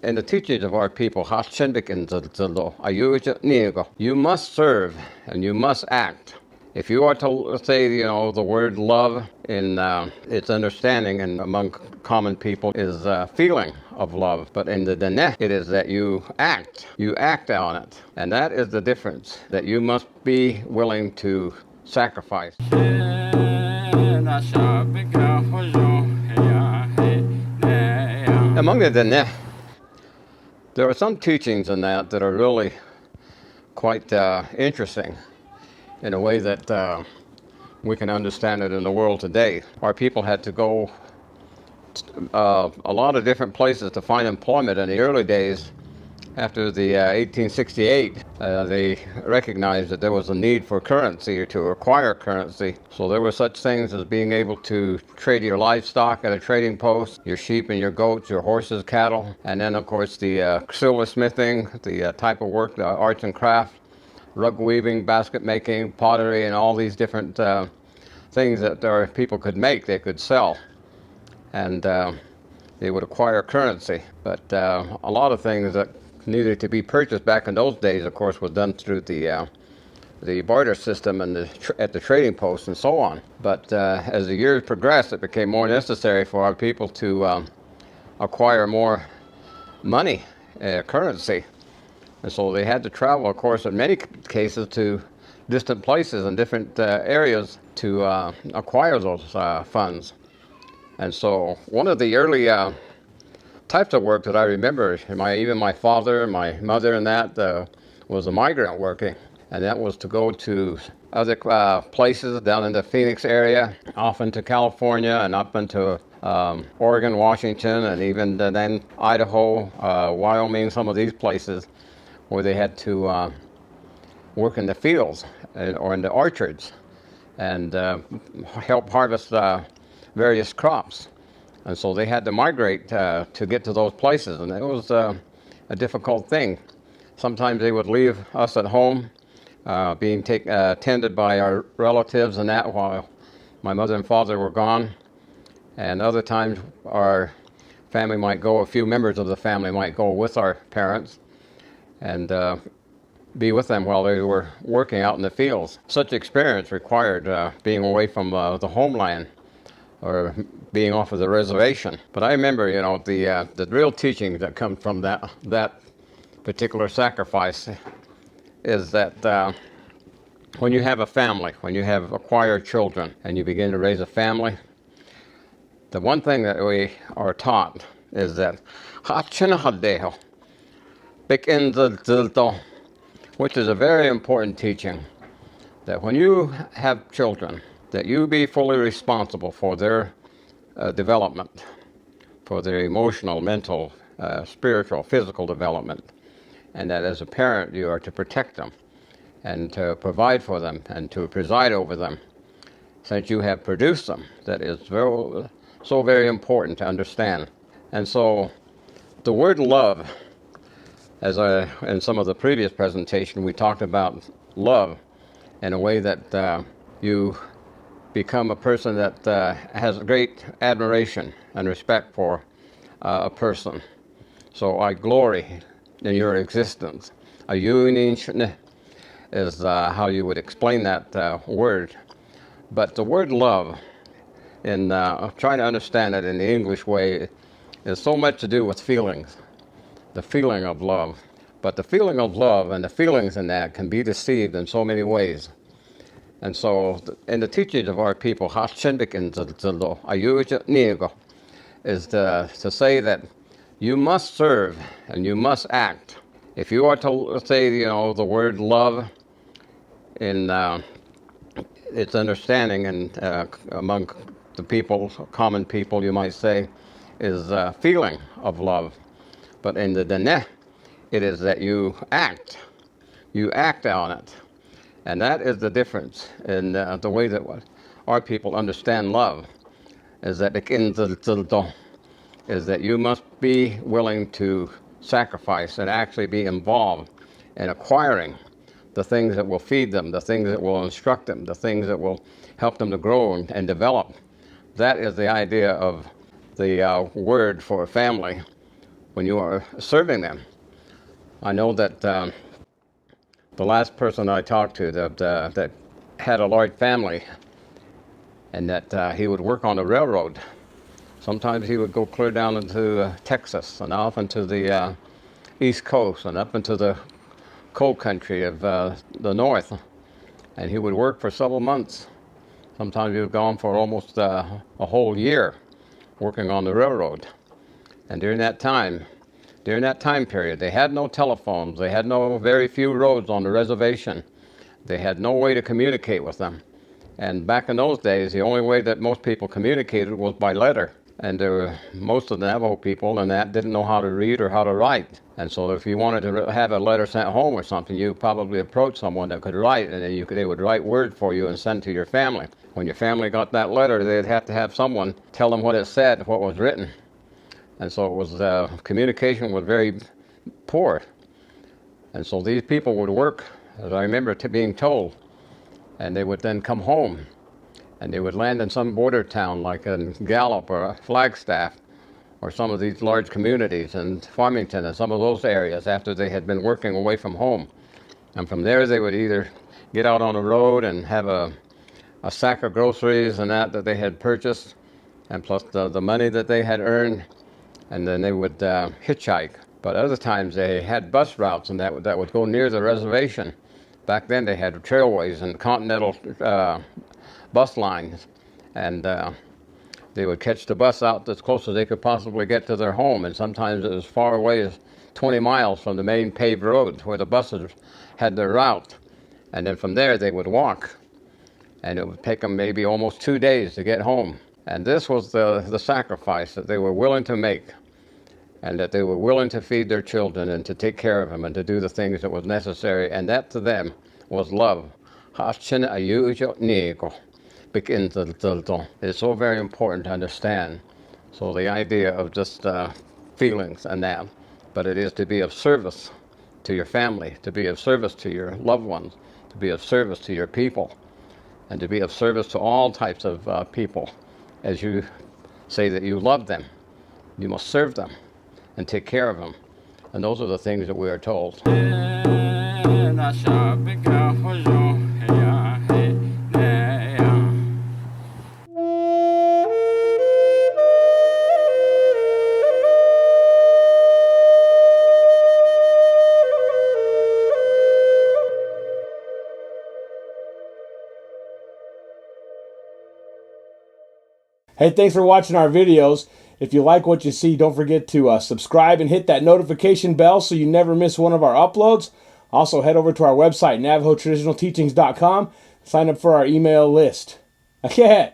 In the teachings of our people, you must serve and you must act. If you are to say, the word love in its understanding and among common people is feeling of love. But in the Dene, it is that you act. You act on it. And that is the difference, that you must be willing to sacrifice. Among the Dene, there are some teachings in that are really quite interesting in a way that we can understand it in the world today. Our people had to go a lot of different places to find employment in the early days. After the 1868, they recognized that there was a need for currency, or to acquire currency. So there were such things as being able to trade your livestock at a trading post, your sheep and your goats, your horses, cattle, and then of course the silversmithing, the type of work, the arts and craft, rug weaving, basket making, pottery, and all these different things that our people could make, they could sell. And they would acquire currency. But a lot of things that needed to be purchased back in those days, of course, was done through the barter system and at the trading posts and so on. But as the years progressed, it became more necessary for our people to acquire more money, currency. And so they had to travel, of course, in many cases to distant places and different areas to acquire those funds. And so one of the early types of work that I remember, even my father, my mother and that, was a migrant working. And that was to go to other places down in the Phoenix area, off into California and up into Oregon, Washington, and even then Idaho, Wyoming, some of these places where they had to work in the fields or in the orchards and help harvest various crops. And so they had to migrate to get to those places, and it was a difficult thing. Sometimes they would leave us at home, being tended by our relatives and that while my mother and father were gone. And other times our family might go, a few members of the family might go with our parents and be with them while they were working out in the fields. Such experience required being away from the homeland or being off of the reservation. But I remember, the real teaching that comes from that particular sacrifice is that when you have a family, when you have acquired children and you begin to raise a family, the one thing that we are taught is that which is a very important teaching, that when you have children, that you be fully responsible for their development, for their emotional, mental, spiritual, physical development, and that as a parent you are to protect them and to provide for them and to preside over them since you have produced them. That is so very important to understand. And so the word love, as in some of the previous presentation, we talked about love in a way that you become a person that has great admiration and respect for a person. So I glory in your existence. A yunin is how you would explain that word. But the word love, in trying to understand it in the English way, is so much to do with feelings, the feeling of love. But the feeling of love and the feelings in that can be deceived in so many ways. And so in the teachings of our people, is to say that you must serve and you must act. If you are to say, the word love in its understanding and among the people, common people, you might say, is feeling of love. But in the Dene, it is that you act on it. And that is the difference in the way that our people understand love, is that you must be willing to sacrifice and actually be involved in acquiring the things that will feed them, the things that will instruct them, the things that will help them to grow and develop. That is the idea of the word for family, when you are serving them. I know that the last person I talked to that had a large family, and that he would work on the railroad. Sometimes he would go clear down into Texas and off into the East Coast and up into the coal country of the North. And he would work for several months. Sometimes he was gone for almost a whole year working on the railroad. And during that time period, they had no telephones. They had very few roads on the reservation. They had no way to communicate with them. And back in those days, the only way that most people communicated was by letter. And most of the Navajo people and that didn't know how to read or how to write. And so if you wanted to have a letter sent home or something, you probably approached someone that could write, and then they would write word for you and send to your family. When your family got that letter, they'd have to have someone tell them what it said, what was written. And so it was communication was very poor. And so these people would work, as I remember being told, and they would then come home. And they would land in some border town like in Gallup or Flagstaff or some of these large communities in Farmington and some of those areas after they had been working away from home. And from there they would either get out on the road and have a sack of groceries and that they had purchased, and plus the money that they had earned, and then they would hitchhike. But other times they had bus routes and that would go near the reservation. Back then they had trailways and continental bus lines, and they would catch the bus out as close as they could possibly get to their home, and sometimes as far away as 20 miles from the main paved road where the buses had their route. And then from there they would walk, and it would take them maybe almost 2 days to get home. And this was the sacrifice that they were willing to make, and that they were willing to feed their children and to take care of them and to do the things that was necessary, and that to them was love. It's so very important to understand. So the idea of just feelings and that, but it is to be of service to your family, to be of service to your loved ones, to be of service to your people, and to be of service to all types of people. As you say that you love them, you must serve them and take care of them. And those are the things that we are told. Hey, thanks for watching our videos. If you like what you see, don't forget to subscribe and hit that notification bell so you never miss one of our uploads. Also, head over to our website, NavajoTraditionalTeachings.com. Sign up for our email list. Okay.